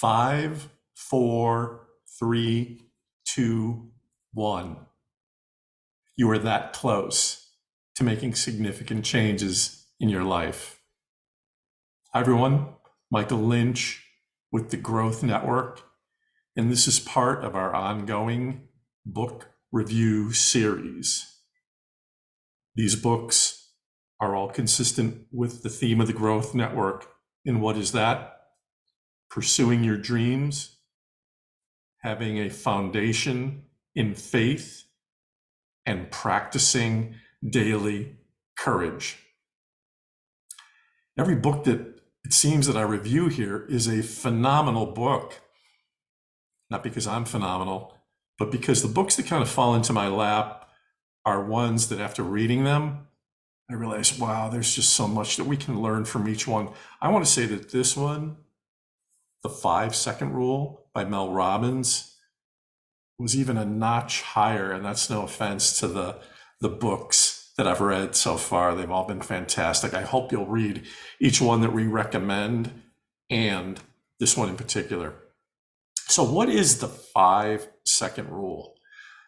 5, 4, 3, 2, 1. You are that close to making significant changes in your life. Hi everyone, Michael Lynch with the Growth Network, and this is part of our ongoing book review series. These books are all consistent with the theme of the Growth Network. And what is that? Pursuing your dreams, having a foundation in faith, and practicing daily courage. Every book that it seems that I review here is a phenomenal book. Not because I'm phenomenal, but because the books that kind of fall into my lap are ones that after reading them, I realize, wow, there's just so much that we can learn from each one. I want to say that this one, The 5-Second Rule by Mel Robbins, was even a notch higher, and that's no offense to the books that I've read so far. They've all been fantastic. I hope you'll read each one that we recommend, and this one in particular. So what is the 5-second rule?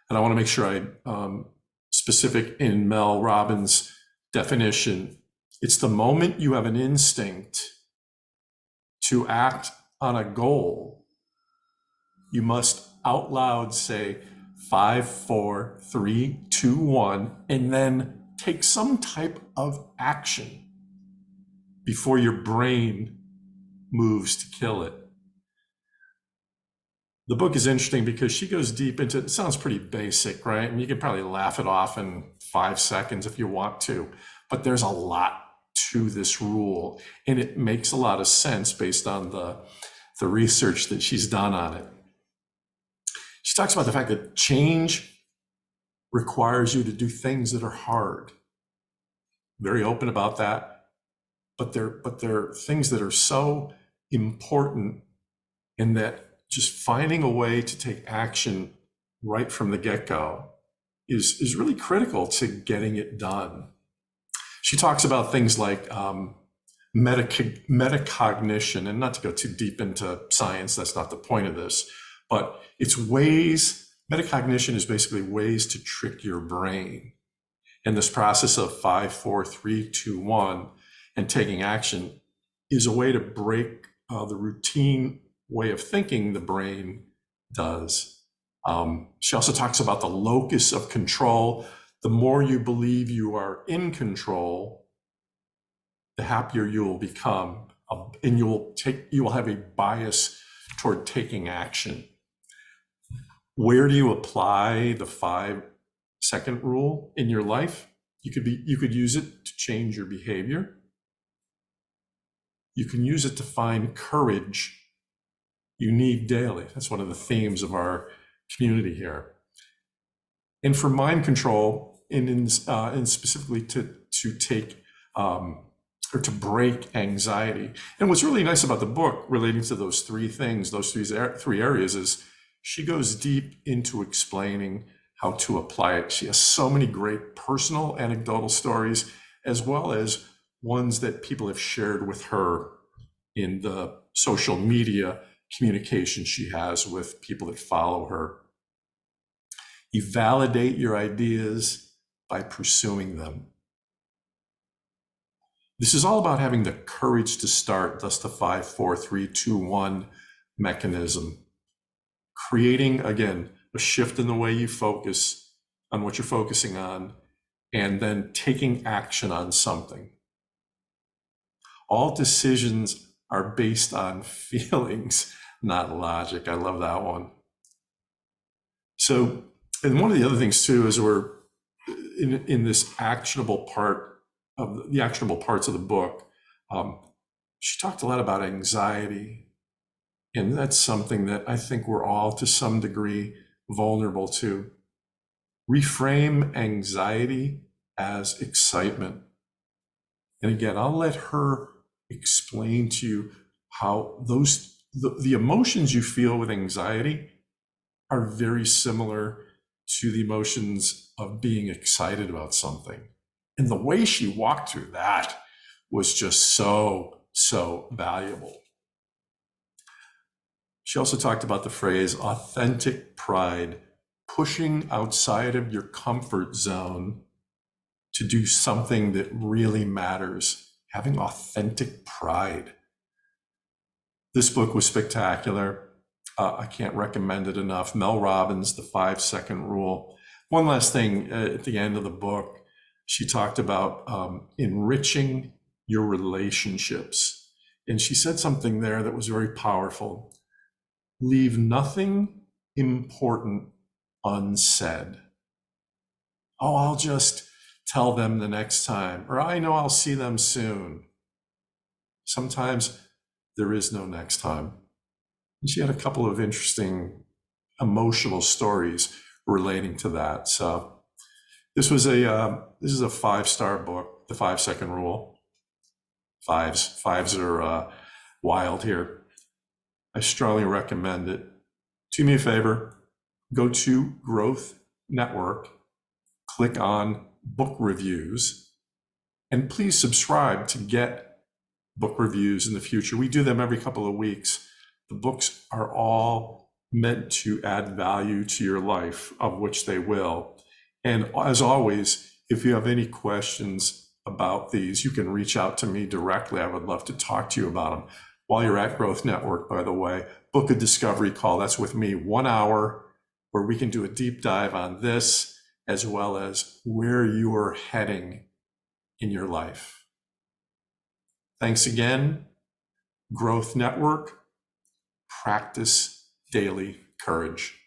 And I want to make sure I'm specific in Mel Robbins' definition. It's the moment you have an instinct to act on a goal, you must out loud say 5, 4, 3, 2, 1, and then take some type of action before your brain moves to kill it. The book is interesting because she goes deep into it. It sounds pretty basic, right? And you can probably laugh it off in 5 seconds if you want to, but there's a lot to this rule, and it makes a lot of sense based on the research that she's done on it. She talks about the fact that change requires you to do things that are hard. Very open about that, but they're things that are so important, in that just finding a way to take action right from the get-go is really critical to getting it done. She talks about things like metacognition, and not to go too deep into science, that's not the point of this, but it's ways, metacognition is basically ways to trick your brain. And this process of 5, 4, 3, 2, 1 and taking action is a way to break the routine way of thinking the brain does. She also talks about the locus of control. The more you believe you are in control, the happier you will become, and you will have a bias toward taking action. Where do you apply the 5-second rule in your life? You could use it to change your behavior. You can use it to find courage you need daily. That's one of the themes of our community here. And for mind control, and specifically to take or to break anxiety. And what's really nice about the book relating to those three things, those three areas, is she goes deep into explaining how to apply it. She has so many great personal anecdotal stories, as well as ones that people have shared with her in the social media communication she has with people that follow her. You validate your ideas by pursuing them. This is all about having the courage to start, thus the 5, 4, 3, 2, 1 mechanism. Creating, again, a shift in the way you focus on what you're focusing on, and then taking action on something. All decisions are based on feelings, not logic. I love that one. So, and one of the other things too is we're in this actionable part of the actionable parts of the book. She talked a lot about anxiety. And that's something that I think we're all to some degree vulnerable to. Reframe anxiety as excitement. And again, I'll let her explain to you how the emotions you feel with anxiety are very similar to the emotions of being excited about something. And the way she walked through that was just so valuable. She also talked about the phrase authentic pride, pushing outside of your comfort zone to do something that really matters, having authentic pride. This book was spectacular. I can't recommend it enough. Mel Robbins, The 5-Second Rule. One last thing at the end of the book, she talked about enriching your relationships. And she said something there that was very powerful. Leave nothing important unsaid. Oh, I'll just tell them the next time, or I know I'll see them soon. Sometimes there is no next time. And she had a couple of interesting emotional stories relating to that. So this is a 5-star book, The 5-Second Rule. Fives are wild here. I strongly recommend it. Do me a favor, go to Growth Network, click on book reviews, and please subscribe to get book reviews in the future. We do them every couple of weeks. The books are all meant to add value to your life, of which they will. And as always, if you have any questions about these, you can reach out to me directly. I would love to talk to you about them. While you're at Growth Network, by the way, book a discovery call. That's with me, 1 hour, where we can do a deep dive on this, as well as where you are heading in your life. Thanks again. Growth Network, practice daily courage.